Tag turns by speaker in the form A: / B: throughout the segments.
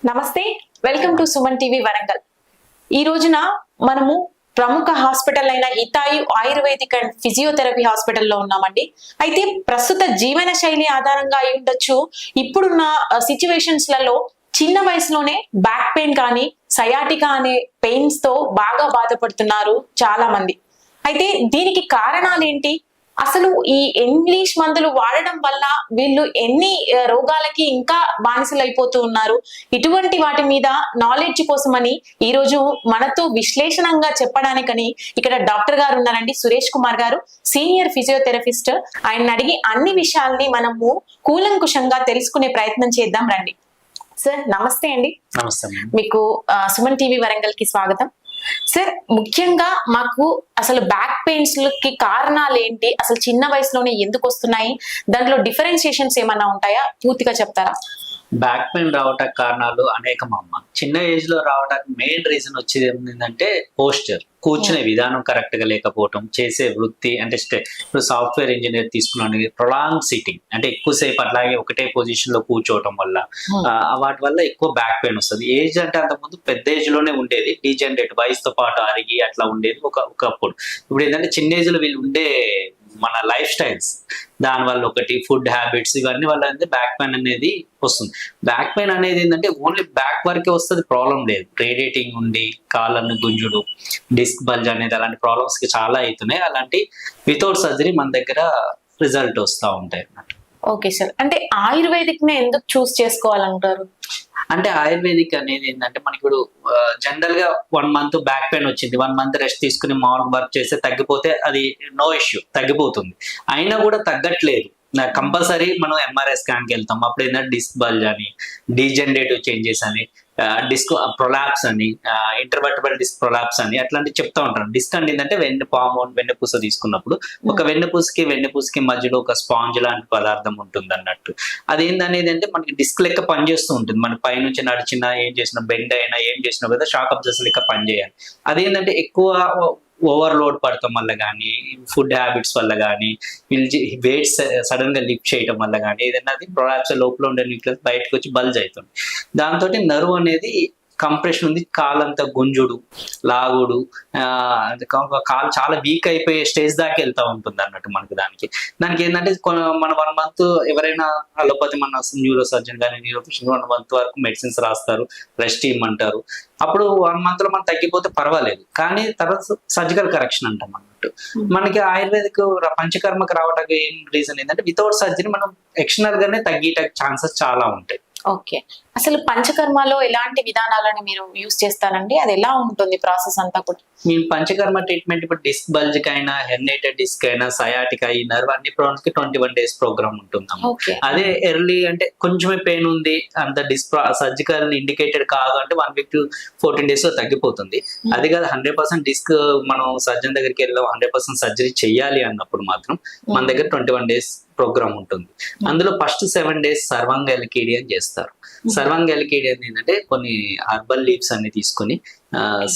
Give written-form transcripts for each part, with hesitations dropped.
A: నమస్తే, welcome to Suman TV Warangal. ఈ రోజున మనము ప్రముఖ హాస్పిటల్ అయిన హితాయు ఆయుర్వేదిక్ అండ్ ఫిజియోథెరపీ హాస్పిటల్లో ఉన్నామండి. అయితే ప్రస్తుత జీవన శైలి ఆధారంగా అయి ఉండొచ్చు, ఇప్పుడున్న సిచ్యువేషన్స్ లలో చిన్న వయసులోనే బ్యాక్ పెయిన్ కానీ సయాటికా అనే పెయిన్స్ తో బాగా బాధపడుతున్నారు చాలా మంది. అయితే దీనికి కారణాలు ఏంటి? అసలు ఈ ఇంగ్లీష్ మందులు వాడడం వల్ల వీళ్ళు ఎన్ని రోగాలకి ఇంకా బానిసలు అయిపోతూ ఉన్నారు? ఇటువంటి వాటి మీద నాలెడ్జ్ కోసమని ఈ రోజు మనతో విశ్లేషణంగా చెప్పడానికని ఇక్కడ డాక్టర్ గారు ఉన్నారండి, సురేష్ కుమార్ గారు, సీనియర్ ఫిజియోథెరపిస్ట్. ఆయన అడిగి అన్ని విషయాల్ని మనము కూలంకుషంగా తెలుసుకునే ప్రయత్నం చేద్దాం రండి. సార్ నమస్తే అండి.
B: నమస్తే.
A: మీకు సుమన్ టీవీ వరంగల్ కి స్వాగతం. సార్, ముఖ్యంగా మాకు అసలు బ్యాక్ పెయిన్స్ కి కారణాలు ఏంటి, అసలు చిన్న వయసులోనే ఎందుకు వస్తున్నాయి, దాంట్లో డిఫరెన్షియేషన్స్ ఏమన్నా ఉంటాయా, పూర్తిగా చెప్తారా?
B: బ్యాక్ పెయిన్ రావటానికి కారణాలు అనేకం అమ్మ. చిన్న ఏజ్ లో రావడానికి మెయిన్ రీజన్ వచ్చేది ఏంటంటే పోస్చర్, కూర్చునే విధానం కరెక్ట్ గా లేకపోవటం, చేసే వృత్తి అంటే ఇప్పుడు సాఫ్ట్వేర్ ఇంజనీర్ తీసుకున్నాను, ప్రొలాంగ్ సిట్టింగ్ అంటే ఎక్కువసేపు అట్లాగే ఒకటే పొజిషన్ లో కూర్చోవటం వల్ల వాటి వల్ల ఎక్కువ బ్యాక్ పెయిన్ వస్తుంది. ఏజ్ అంటే అంతకుముందు పెద్ద ఏజ్ లోనే ఉండేది, డీజనరేట్ వయసుతో పాటు అరిగి అట్లా ఉండేది ఒకప్పుడు. ఇప్పుడు ఏంటంటే చిన్న ఏజ్ లో వీళ్ళు ఉండే మన లైఫ్ స్టైల్స్ దానివల్ల ఒకటి ఫుడ్ హ్యాబిట్స్ ఇవన్నీ వల్ల బ్యాక్ పెయిన్ అనేది వస్తుంది. బ్యాక్ పెయిన్ అనేది ఏంటంటే ఓన్లీ బ్యాక్ వరకే వస్తుంది, ప్రాబ్లం లేదు. రేడియేటింగ్ ఉండి కాళ్ళను గుంజుడు, డిస్క్ బల్జ్ అనేది అలాంటి ప్రాబ్లమ్స్ కి చాలా అవుతున్నాయి. అలాంటి వితౌట్ సర్జరీ మన దగ్గర రిజల్ట్ వస్తూ ఉంటాయి అన్నమాట.
A: ఓకే సార్, అంటే ఆయుర్వేదిక్ నే ఎందుకు చూస్ చేసుకోవాలంటారు?
B: అంటే ఆయుర్వేదిక్ అనేది ఏంటంటే మనకి ఇప్పుడు జనరల్ గా 1 month బ్యాక్ పెయిన్ వచ్చింది, 1 month రెస్ట్ తీసుకుని మామూలుగా వర్క్ చేస్తే తగ్గిపోతే అది నో ఇష్యూ, తగ్గిపోతుంది. అయినా కూడా తగ్గట్లేదు, కంపల్సరీ మనం ఎంఆర్ఐ స్కాన్కి వెళ్తాం. అప్పుడు ఏంటంటే డిస్క్ బల్జ్ అని, డీజనరేటివ్ చేంజెస్ అని, డిస్క్ ప్రొలాప్స్ అని, ఇంటర్వర్టబుల్ డిస్క్ ప్రొలాప్స్ అని అట్లాంటివి చెప్తా ఉంటారు. డిస్క్ అంటే ఏంటంటే వెన్నపూస తీసుకున్నప్పుడు ఒక వెన్నపూసకి మధ్యలో ఒక స్పాంజ్ లాంటి పదార్థం ఉంటుంది అన్నట్టు. అదేంటనేది అంటే మనకి డిస్క్ లెక్క పనిచేస్తూ ఉంటుంది. మన పైనుంచి నడిచినా ఏం చేసినా బెండ్ అయినా ఏం చేసినా కదా షాక్ అబ్జర్స్ లెక్క పనిచేయాలి. అదేంటంటే ఎక్కువ ఓవర్లోడ్ పడటం వల్ల కానీ, ఫుడ్ హ్యాబిట్స్ వల్ల కానీ, వీళ్ళు వెయిట్స్ సడన్ గా లిఫ్ట్ చేయడం వల్ల కానీ ఏదైనా అది ప్రొలాప్స్ లోపల ఉండే న్యూక్లియస్ బయటకు వచ్చి బల్జ్ అవుతుంది. దాంతో నర్వ్ అనేది కంప్రెషన్ ఉంది, కాలంతా గుంజుడు, లాగుడు, కాలు చాలా వీక్ అయిపోయే స్టేజ్ దాకా వెళ్తా ఉంటుంది అన్నట్టు మనకి. దానికి ఏంటంటే మన 1 month ఎవరైనా అలోపతి మన న్యూరో సర్జన్ కానీ న్యూరోఫిషన్ 1 month వరకు మెడిసిన్స్ రాస్తారు, రెస్ట్ ఇవ్వమంటారు. అప్పుడు 1 month లో మనం తగ్గిపోతే పర్వాలేదు, కానీ తర్వాత సర్జికల్ కరెక్షన్ అంటాం అన్నట్టు. మనకి ఆయుర్వేదిక్ పంచకర్మకు రావడానికి ఏం రీజన్ ఏంటంటే వితౌట్ సర్జరీ మనం ఎక్స్టర్నల్ గానే తగ్గేట ఛాన్సెస్ చాలా ఉంటాయి.
A: ఓకే, అసలు పంచకర్మలో ఎలాంటి విధానాలను మీరు యూస్ చేస్తారండి? అది ఎలా ఉంటుంది ప్రాసెస్ అంతా కూడా?
B: మేము పంచకర్మ ట్రీట్మెంట్ ఇప్పుడు డిస్క్ బల్జ్ కైనా, హెర్నియేటెడ్ డిస్క్ అయినా, సయాటికా, ఈ నర్వ్ అన్ని ప్రాబ్లమ్స్ కి 21 days ప్రోగ్రామ్ ఉంటుందమ్మా. అదే ఎర్లీ అంటే కొంచెమే పెయిన్ ఉంది, అంత డిస్క్ సర్జికల్ ఇండికేటెడ్ కాదు అంటే 1 week to 14 days లో తగ్గిపోతుంది. అది కాదు 100% డిస్క్ మనం సర్జన్ దగ్గరికి వెళ్ళాం 100% సర్జరీ చెయ్యాలి అన్నప్పుడు మాత్రం మన దగ్గర 21 days ప్రోగ్రామ్ ఉంటుంది. అందులో ఫస్ట్ 7 days సర్వాంగ ఎల్కేడి అని చేస్తారు. సర్వాంగ ఎల్కేడి అని ఏంటంటే కొన్ని హర్బల్ లీవ్స్ అన్ని తీసుకొని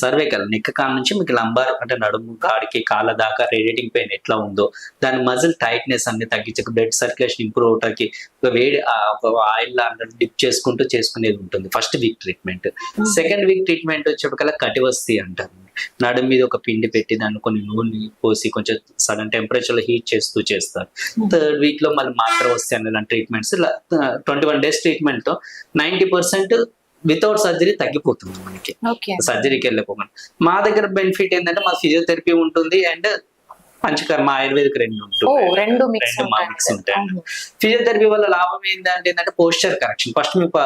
B: సర్వైకల్ నెక్ కాడ నుంచి మీకు లంబార్ అంటే నడుము కాడికి కాళ్ళ దాకా రేడియేటింగ్ పెయిన్ ఎట్లా ఉందో దాని మజిల్ టైట్నెస్ అన్ని తగ్గించక బ్లడ్ సర్క్యులేషన్ ఇంప్రూవ్ అవడానికి ఒక వేడి ఒక ఆయిల్ డిప్ చేసుకునేది ఉంటుంది first week treatment. Second week treatment వచ్చేప్పటికల్లా కటివస్తి అంటారు. నడుము మీద ఒక పిండి పెట్టి దాన్ని కొన్ని నూనె పోసి కొంచెం సడన్ టెంపరేచర్ లో హీట్ చేస్తారు. థర్డ్ వీక్ లో మళ్ళీ మాత్ర వస్తే అనే ట్రీట్మెంట్స్ 21 days ట్రీట్మెంట్ తో 90% వితౌట్ సర్జరీ తగ్గిపోతుంది మనకి, సర్జరీకి వెళ్ళిపోకుండా. మా దగ్గర బెనిఫిట్ ఏంటంటే మా ఫిజియోథెరపీ ఉంటుంది అండ్ పంచకర్మ ఆయుర్వేదిక్ రెండు మిక్స్ ఉంటాయి. ఫిజియోథెరపీ వల్ల లాభం ఏంటంటే పోస్చర్ కరెక్షన్. ఫస్ట్ మీకు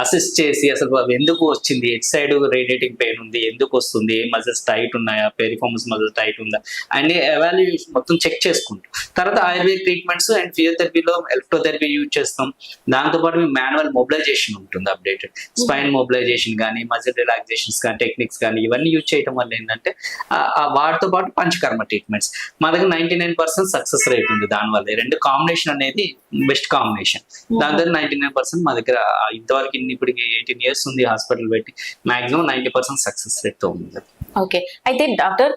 B: అసిస్ట్ చేసి అసలు ఎందుకు వచ్చింది, ఎట్ సైడ్ రేడియేటింగ్ పెయిన్ ఉంది, ఎందుకు వస్తుంది, ఏ మజిల్స్ టైట్ ఉన్నాయా, పెరిఫార్మన్స్ మజిల్స్ టైట్ ఉందా అన్ని ఎవాల్యుయేషన్ మొత్తం చెక్ చేసుకుంటాం. తర్వాత ఆయుర్వేదిక్ ట్రీట్మెంట్స్ అండ్ ఫిజియోథెరపీలో ఎలక్ట్రోథెరపీ యూజ్ చేస్తాం. దాంతోపాటు మీకు మాన్యువల్ మొబిలైజేషన్ ఉంటుంది, అప్డేటెడ్ స్పైన్ మొబిలైజేషన్ కానీ, మజిల్ రిలాక్సేషన్స్ కానీ, టెక్నిక్స్ కానీ ఇవన్నీ యూజ్ చేయడం వల్ల ఏంటంటే వాటితో పాటు పంచకర్మ ట్రీట్మెంట్ ట్రీట్మెంట్స్. మా దగ్గర 99% సక్సెస్ రేట్ ఉంది దానివల్ల. రెండు కాంబినేషన్ అనేది బెస్ట్ కాంబినేషన్. దాని దగ్గర 99% మా దగ్గర ఇంతవరకు ఇప్పటికి 18 years ఉంది హాస్పిటల్ పెట్టి, మాక్సిమం 90% సక్సెస్ రేట్ తో ఉంది.
A: ఓకే, అయితే డాక్టర్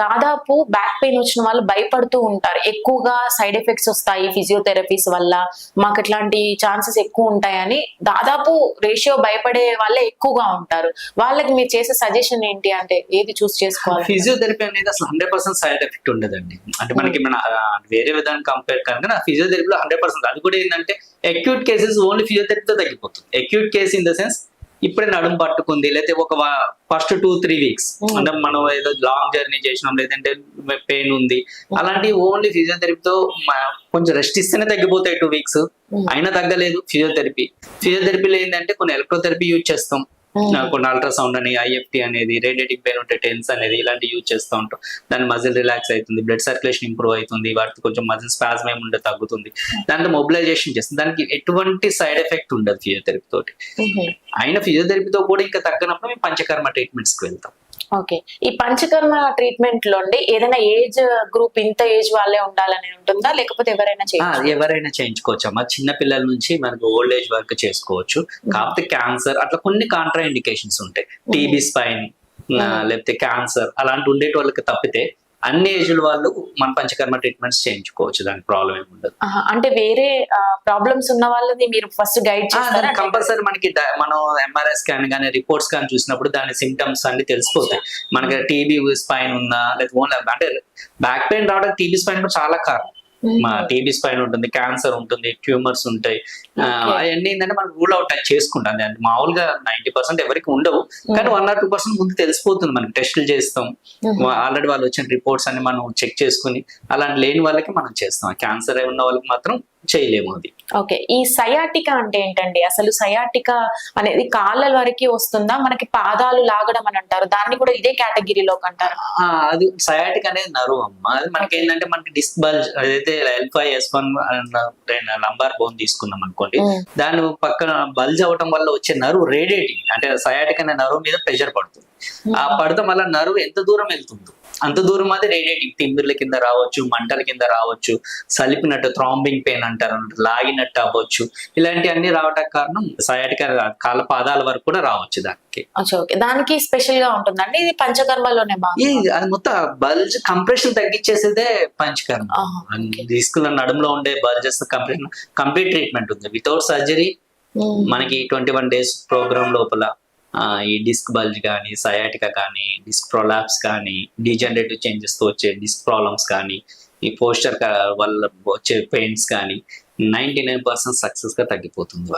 A: దాదాపు బ్యాక్ పెయిన్ వచ్చిన వాళ్ళు భయపడుతూ ఉంటారు, ఎక్కువగా సైడ్ ఎఫెక్ట్స్ వస్తాయి ఫిజియోథెరపీస్ వల్ల, మాకు ఇట్లాంటి ఛాన్సెస్ ఎక్కువ ఉంటాయని దాదాపు రేషియో భయపడే వాళ్ళే ఎక్కువగా ఉంటారు. వాళ్ళకి మీరు చేసే సజెషన్ ఏంటి, అంటే ఏది చూస్ చేసుకోవాలి?
B: ఫిజియోథెరపీ అనేది అసలు 100% సైడ్ ఎఫెక్ట్ ఉండదండి. అంటే మనకి మన వేరే విధానం కంపేర్ కనుక ఫిజియోథెరపీలో 100%. అది కూడా ఏంటంటే అక్యూట్ కేసెస్ ఓన్లీ ఫిజియోథెరపీతో తగ్గిపోతుంది. Acute case in the sense ఇప్పుడే నడుము పట్టుకుంది, లేకపోతే ఒక ఫస్ట్ 2-3 weeks అంటే మనం ఏదో లాంగ్ జర్నీ చేసినాం, లేదంటే పెయిన్ ఉంది, అలాంటి ఓన్లీ ఫిజియోథెరపీతో కొంచెం రెస్ట్ ఇస్తేనే తగ్గిపోతాయి. 2 weeks అయినా తగ్గలేదు ఫిజియోథెరపీలో ఏంటంటే కొన్ని ఎలక్ట్రోథెరపీ యూజ్ చేస్తాం, కొన్ని అల్ట్రాసౌండ్ అని, IFT అనేది, రేడియేటింగ్ పెయిన్ ఉంటే టెన్స్ అనేది, ఇలాంటి యూజ్ చేస్తూ ఉంటాం. దాని మజిల్ రిలాక్స్ అవుతుంది, బ్లడ్ సర్క్యులేషన్ ఇంప్రూవ్ అవుతుంది, వాటికి కొంచెం మజిల్ స్పాజం ఏమి ఉంటే తగ్గుతుంది, దాంట్లో మొబిలైజేషన్ చేస్తుంది. దానికి ఎటువంటి సైడ్ ఎఫెక్ట్ ఉండదు ఫిజియోథెరపీ తోటి. అయినా ఫిజియోథెరపీతో కూడా ఇంకా తగ్గనప్పుడు మేము పంచకర్మ ట్రీట్మెంట్స్ కి వెళ్తాం.
A: ఓకే, ఈ పంచకర్మ ట్రీట్మెంట్ లో ఏదైనా ఏజ్ గ్రూప్, ఇంత ఏజ్ వాళ్ళే ఉండాలని ఉంటుందా, లేకపోతే ఎవరైనా
B: ఎవరైనా చేయించుకోవచ్చు అమ్మా. చిన్న పిల్లల నుంచి మనకు ఓల్డ్ ఏజ్ వరకు చేసుకోవచ్చు. కాకపోతే క్యాన్సర్ అట్లా కొన్ని కాంట్రా ఇండికేషన్స్ ఉంటాయి, టీబీ స్పైన్ లేకపోతే క్యాన్సర్ అలాంటి ఉండేటి వాళ్ళకి తప్పితే అన్ని ఏజ్ల వాళ్ళు మన పంచకర్మ ట్రీట్మెంట్స్ చేయించుకోవచ్చు, దానికి ప్రాబ్లం ఏమి ఉండదు.
A: అంటే వేరే ప్రాబ్లమ్స్ ఉన్న వాళ్ళని మీరు ఫస్ట్ గైడ్ చేస్తారా?
B: కంపల్సరీ మనకి మనం MRI స్కాన్ కానీ రిపోర్ట్స్ కానీ చూసినప్పుడు దాని సిమ్టమ్స్ అన్ని తెలిసిపోతాయి. మనకి టీబీ స్పైన్ ఉందా, లేదా ఓన్లీ అంటే బ్యాక్ పెయిన్ రావడానికి టీబీ స్పైన్ కూడా చాలా కారణం. మా టీబీ స్పైన్ ఉంటుంది, క్యాన్సర్ ఉంటుంది, ట్యూమర్స్ ఉంటాయి. అవన్నీ ఏంటంటే మనం రూల్ అవుట్ చేసుకుంటాం. మామూలుగా 90% ఎవరికి ఉండవు, కానీ 1 or 2% ముందు తెలిసిపోతుంది. మనం టెస్టులు చేస్తాం, ఆల్రెడీ వాళ్ళు వచ్చిన రిపోర్ట్స్ అన్ని మనం చెక్ చేసుకుని అలాంటి లేని వాళ్ళకి మనం చేస్తాం. క్యాన్సర్ ఉన్న వాళ్ళకి మాత్రం చేయలేము అది.
A: ఓకే, ఈ సయాటికా అంటే ఏంటండి అసలు? సయాటికా అనేది కాళ్ళ వరకు వస్తుందా, మనకి పాదాలు లాగడం అని అంటారు, దాన్ని కూడా ఇదే కేటగిరీలోకి అంటారు?
B: అది సయాటిక్ అనేది నరువు అమ్మ. అది మనకి ఏంటంటే మనకి డిస్క్ బల్జ్ ఏదైతే L5-S1 లంబార్ బోన్ తీసుకున్నాం అనుకోండి, దాని పక్కన బల్జ్ అవటం వల్ల వచ్చే నరువు రేడియేటింగ్, అంటే సయాటిక్ అనే నరువు మీద ప్రెషర్ పడుతుంది. ఆ పడటం వల్ల నరువు ఎంత దూరం వెళ్తుందో అంత దూరం అది రేడియేటింగ్, తిమ్మిర్ల కింద రావచ్చు, మంటల కింద రావచ్చు, సలిపినట్టు థ్రాంబింగ్ పెయిన్ అంటారు, లాగినట్టు అవ్వచ్చు, ఇలాంటివన్నీ రావడానికి కారణం సయాటికా. కాళ్ళ పాదాల వరకు కూడా రావచ్చు దానికి.
A: దానికి స్పెషల్ గా ఉంటుందండి ఇది పంచకర్మలోనే?
B: అది మొత్తం బల్జ్ కంప్రెషన్ తగ్గించేసేదే పంచకర్మ. డిస్కుల నడుములో ఉండే బల్జెస్ కంప్రెషన్ కంప్లీట్ ట్రీట్మెంట్ ఉంది వితౌట్ సర్జరీ. మనకి 21 days ప్రోగ్రామ్ లోపల ఈ డిస్క్ బల్జ్ కానీ, సయాటికా కానీ, డిస్క్ ప్రొలాప్స్ కానీ, డీజనరేటివ్ చేంజెస్ తో వచ్చే డిస్క్ ప్రాబ్లమ్స్ కానీ, ఈ పోస్చర్ వల్ల వచ్చే పెయిన్స్ కానీ 99% సక్సెస్ గా తగ్గిపోతుంది.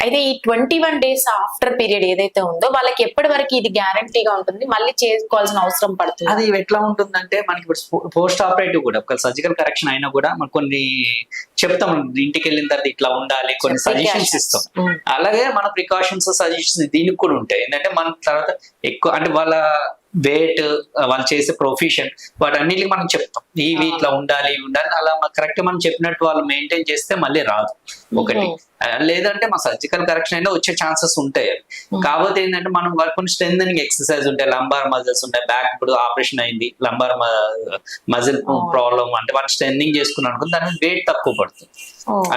A: అయితే ఈ 21 days ఆఫ్టర్ పీరియడ్ ఏదైతే ఉందో వాళ్ళకి ఎప్పటి వరకు ఇది గ్యారంటీగా ఉంటుంది, మళ్ళీ చేసుకోవాల్సిన అవసరం పడుతుంది?
B: అది ఎట్లా ఉంటుందంటే మనకి ఇప్పుడు పోస్ట్ ఆపరేటివ్ కూడా ఒక సర్జికల్ కరెక్షన్ అయినా కూడా మనకు కొన్ని చెప్తాం, ఇంటికి వెళ్ళిన తర్వాత ఇట్లా ఉండాలి, కొన్ని సజెషన్స్ ఇస్తాం. అలాగే మన ప్రికాషన్స్ సజెషన్స్ దీనికి కూడా ఉంటాయి. ఏంటంటే మన తర్వాత ఎక్కువ అంటే వాళ్ళ వెయిట్, వాళ్ళు చేసే ప్రొఫెషన్, వాటన్నిటికి మనం చెప్తాం ఇవి ఇట్లా ఉండాలి అలా కరెక్ట్ మనం చెప్పినట్టు వాళ్ళు మెయింటైన్ చేస్తే మళ్ళీ రాదు ఒకటి. లేదంటే మా సర్జికల్ కరెక్షన్ అయినా వచ్చే ఛాన్సెస్ ఉంటాయి. కాకపోతే ఏంటంటే మనం కొన్ని స్ట్రెంథనింగ్ ఎక్సర్సైజ్ ఉంటాయి, లంబార్ మజిల్స్ ఉంటాయి. బ్యాక్ ఇప్పుడు ఆపరేషన్ అయింది, లంబార్ మజిల్ ప్రాబ్లం అంటే వాళ్ళు స్ట్రెంథనింగ్ చేసుకున్నాం అనుకో, దాని వెయిట్ తక్కువ పడుతుంది.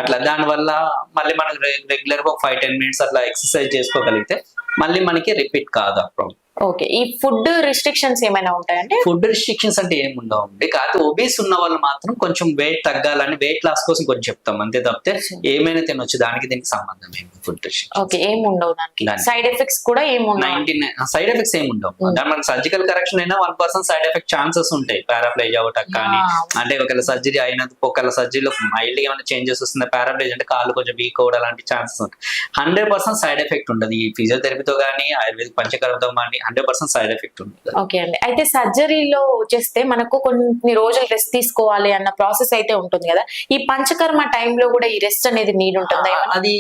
B: అట్లా దానివల్ల మళ్ళీ మనకు రెగ్యులర్ గా 5-10 minutes అట్లా ఎక్సర్సైజ్ చేసుకోగలిగితే మళ్ళీ మనకి రిపీట్ కాదు ఆ ప్రాబ్లం.
A: ఓకే, ఈ ఫుడ్ రిస్ట్రిక్షన్స్ ఏమైనా ఉంటాయంటే?
B: ఫుడ్ రిస్ట్రిక్షన్స్ అంటే ఏమి ఉండవండి. కాకపోతే ఒబీస్ ఉన్న వాళ్ళు మాత్రం కొంచెం వెయిట్ తగ్గాలని వెయిట్ లాస్ కోసం కొంచెం చెప్తాం అంతే తప్పితే ఏమైనా తినొచ్చు, దానికి దీనికి సంబంధం ఏమి ఫుడ్ రిస్ట్రిక్షన్.
A: ఓకే, ఏమి ఉండవు దానికి. సైడ్ ఎఫెక్ట్స్ కూడా ఏమి ఉండవు?
B: 99 సైడ్ ఎఫెక్ట్స్ ఏమి ఉండవు. దాని మనకి సర్జికల్ కరెక్షన్ అయినా 1% సైడ్ ఎఫెక్ట్ ఛాన్సెస్ ఉంటాయి. పారాప్లైజ్ అవటం కానీ, అంటే ఒకవేళ సర్జరీ అయినందుకు ఒకవేళ సర్జరీలో మైల్డ్ గా ఏమైనా చేంజెస్ వస్తుంది, పారాప్లైజ్ అంటే కాళ్ళు కొంచెం వీక్ అవడం అలాంటి ఛాన్సెస్ ఉంటాయి. 100% సైడ్ ఎఫెక్ట్ ఉండదు. ఈ ఫిజియోథెరపీతో కానీ ఆయుర్వేదిక్ పంచకర్మతో కానీ 100% సైడ్ ఎఫెక్ట్ ఉంటుంది.
A: ఓకే అండి, అయితే సర్జరీలో వచ్చేస్తే మనకు కొన్ని రోజులు రెస్ట్ తీసుకోవాలి అన్న ప్రాసెస్ అయితే ఉంటుంది కదా, ఈ పంచకర్మ టైంలో కూడా ఈ రెస్ట్ అనేది నీడ్ ఉంటుందా?
B: అది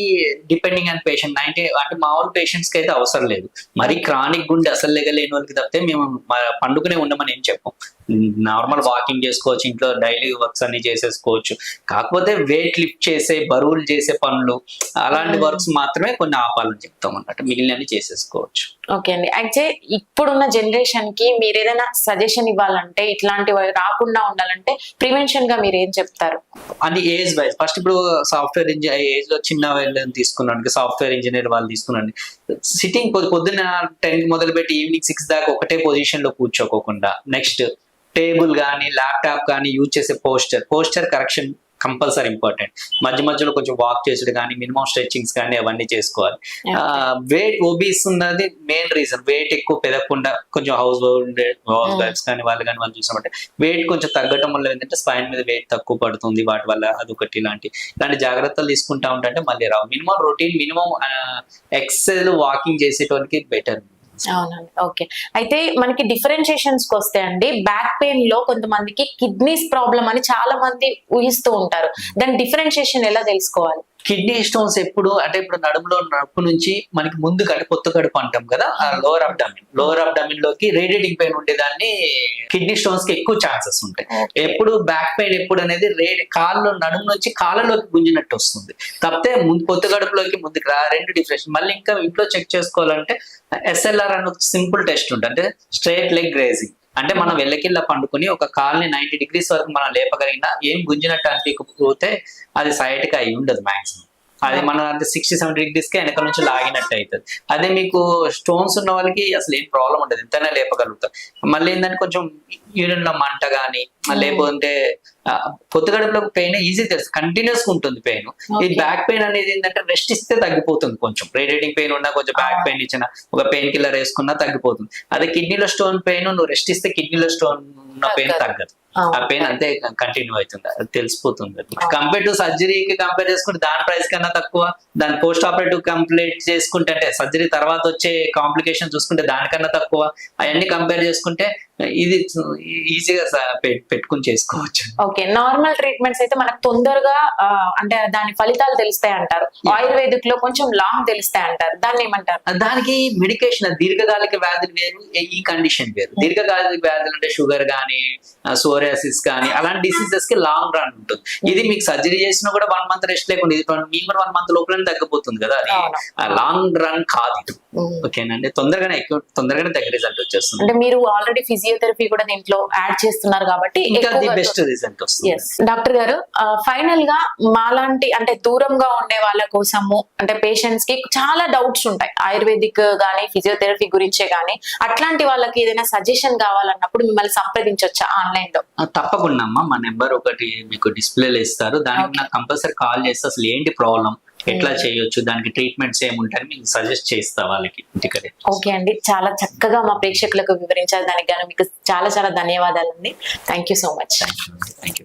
B: డిపెండింగ్ ఆన్ పేషెంట్. అంటే మామూలు పేషెంట్స్ కి అయితే అవసరం లేదు. మరి క్రానిక్ గుండె అసలు లేని వాళ్ళకి తప్పితే మేము పండుకునే ఉండమని ఏం చెప్పం. నార్మల్ వాకింగ్ చేసుకోవచ్చు, ఇంట్లో డైలీ వర్క్స్ అన్ని చేసేసుకోవచ్చు. కాకపోతే వెయిట్ లిఫ్ట్ చేసే, బరువులు చేసే పనులు అలాంటి వర్క్స్ మాత్రమే కొన్ని ఆపాలని చెప్తాం అన్నట్టు, మిగిలిన చేసేసుకోవచ్చు.
A: ఓకే అండి. అయితే ఇప్పుడున్న జనరేషన్ కి మీరు ఏదైనా సజెషన్ ఇవ్వాలంటే, ఇట్లాంటివి రాకుండా ఉండాలంటే ప్రివెన్షన్ గా మీరు ఏం చెప్తారు?
B: అని ఏజ్ వైజ్ ఫస్ట్ ఇప్పుడు సాఫ్ట్వేర్ ఏజ్ లో చిన్న వాళ్ళని తీసుకున్నాను, సాఫ్ట్వేర్ ఇంజనీర్ వాళ్ళు తీసుకున్నాను, సిట్టింగ్ పొద్దున్న 10 మొదలు పెట్టి ఈవినింగ్ 6 దాకా ఒకటే పొజిషన్ లో కూర్చోకోకుండా, నెక్స్ట్ టేబుల్ కానీ ల్యాప్టాప్ కానీ యూజ్ చేసే పోస్చర్ కరెక్షన్ కంపల్సరీ ఇంపార్టెంట్. మధ్య మధ్యలో కొంచెం వాక్ చేసుడు కానీ, మినిమం స్ట్రెచింగ్స్ కానీ అవన్నీ చేసుకోవాలి. వెయిట్ ఓబీస్ ఉన్నది మెయిన్ రీజన్. వెయిట్ ఎక్కువ పెరగకుండా కొంచెం హౌస్ వైఫ్స్ కానీ వాళ్ళు చూసినట్టే వెయిట్ కొంచెం తగ్గడం వల్ల ఏంటంటే స్పైన్ మీద వెయిట్ తక్కువ పడుతుంది, వాటి వల్ల అదొకటి. ఇలాంటి జాగ్రత్తలు తీసుకుంటా ఉంటే మళ్ళీ రావు. Minimum routine, minimum exercise walking చేసేటోనికి బెటర్.
A: అవునండి. ఓకే. అయితే మనకి డిఫరెన్షియేషన్స్ కి వస్తే అండి, బ్యాక్ పెయిన్ లో కొంతమందికి కిడ్నీస్ ప్రాబ్లం అని చాలా మంది ఊహిస్తూ ఉంటారు. దాని డిఫరెన్షియేషన్ ఎలా తెలుసుకోవాలి?
B: కిడ్నీ స్టోన్స్ ఎప్పుడు అంటే ఇప్పుడు నడుములో నడుపు నుంచి మనకి ముందు పొత్తు కడుపు అంటాం కదా, లోవర్ అబ్డామిన్ లోకి రేడియేటింగ్ పెయిన్ ఉండేదాన్ని కిడ్నీ స్టోన్స్ కి ఎక్కువ ఛాన్సెస్ ఉంటాయి. ఎప్పుడు బ్యాక్ పెయిన్ ఎప్పుడు అనేది కాళ్ళు నడుము నుంచి కాళ్ళలోకి గుంజినట్టు వస్తుంది తప్పితే ముందు పొత్తు కడుపులోకి ముందుకు రెండు డిఫరెన్స్. మళ్ళీ ఇంకా ఇంట్లో చెక్ చేసుకోవాలంటే SLR అనే సింపుల్ టెస్ట్ ఉంటుంది, అంటే స్ట్రైట్ లెగ్ రేజింగ్. అంటే మనం వెళ్ళకిల్లా పండుకొని ఒక కాల్ని 90 degrees వరకు మనం లేపగలిగినా ఏం గుంజినట్టు అనిపించకపోతే అది సైటిక్ అయి ఉండదు మాక్సిమం. అది మనం అంటే 60-70 degrees కి వెనక నుంచి లాగినట్టు అవుతుంది. అదే మీకు స్టోన్స్ ఉన్న వాళ్ళకి అసలు ఏం ప్రాబ్లం ఉండదు, ఎంతైనా లేపగలుగుతారు. మళ్ళీ ఏంటంటే కొంచెం యూరిన్ లో మంట కానీ, లేకపోతే పొత్తు గడుపులో పెయిన్ ఈజీ తెలుసు, కంటిన్యూస్ గా ఉంటుంది పెయిన్. ఈ బ్యాక్ పెయిన్ అనేది ఏంటంటే రెస్ట్ ఇస్తే తగ్గిపోతుంది. కొంచెం రేడియేటింగ్ పెయిన్ ఉన్నా కొంచెం బ్యాక్ పెయిన్ ఇచ్చిన ఒక పెయిన్ కిల్లర్ వేసుకున్నా తగ్గిపోతుంది. అదే కిడ్నీలో స్టోన్ పెయిన్ నువ్వు రెస్ట్ ఇస్తే కిడ్నీలో స్టోన్ ఉన్న పెయిన్ తగ్గదు, ఆ పెయిన్ అంతే కంటిన్యూ అవుతుంది, అది తెలిసిపోతుంది. కంపేర్ టు సర్జరీకి కంపేర్ చేసుకుంటే దాని ప్రైస్ కన్నా తక్కువ, దాని పోస్ట్ ఆపరేటివ్ కంప్లీట్ చేసుకుంటే అంటే సర్జరీ తర్వాత వచ్చే కాంప్లికేషన్ చూసుకుంటే దానికన్నా తక్కువ. అవన్నీ కంపేర్ చేసుకుంటే ఇది ఈజీగా పెట్టుకుని చేసుకోవచ్చు.
A: ఓకే. నార్మల్ ట్రీట్మెంట్స్ అయితే మనకు తొందరగా అంటే దాని ఫలితాలు తెలుస్తాయి అంటారు, ఆయుర్వేదిక్ లో కొంచెం లాంగ్ తెలుస్తాయి అంటారు, దాన్ని ఏమంటారు?
B: దానికి మెడికేషన్ దీర్ఘకాలిక వ్యాధులు వేరు, ఈ కండిషన్ వేరు. దీర్ఘకాలిక వ్యాధులు అంటే షుగర్ కానీ, సోరియాసిస్ కానీ అలాంటి డిసీజెస్ కి లాంగ్ రన్ ఉంటుంది. ఇది మీకు సర్జరీ చేసినా కూడా 1 month రెస్ట్ లేకుండా ఇది 1 month లోపలనే తగ్గిపోతుంది కదా, అది లాంగ్ రన్ కాదు ఇది. ఓకేనండి, తొందరగానే తగ్గ రిజల్ట్ వచ్చేస్తుంది.
A: అంటే మీరు ఆల్రెడీ ఫిజియోథెరపీ కూడా దీంట్లో యాడ్ చేస్తున్నారు కాబట్టి
B: ఇంకా బెస్ట్ రిజల్ట్ వస్తుంది.
A: డాక్టర్ గారు, ఫైనల్ గా మాలాంటి అంటే దూరంగా ఉండే వాళ్ళ కోసము, అంటే పేషెంట్స్ కి చాలా డౌట్స్ ఉంటాయి ఆయుర్వేదిక్ గానీ ఫిజియోథెరపీ గురించే గానీ, అట్లాంటి వాళ్ళకి ఏదైనా సజెషన్ కావాలన్నప్పుడు మిమ్మల్ని సంప్రదించొచ్చా ఆన్లైన్ లో?
B: తప్పకుండా అమ్మా, మా నెంబర్ ఒకటి మీకు డిస్ప్లేలో ఇస్తారు, దానికి నాకు కంపల్సరీ కాల్ చేస్తే అసలు ఏంటి ప్రాబ్లం, ఎట్లా చేయొచ్చు, దానికి ట్రీట్మెంట్స్ ఏముంటాయని మీకు సజెస్ట్ చేస్తా వాళ్ళకి ఇంటికడే.
A: ఓకే అండి, చాలా చక్కగా మా ప్రేక్షకులకు వివరించారు, దానికి గాను మీకు చాలా ధన్యవాదాలండి. Thank you so much.
B: Thank you.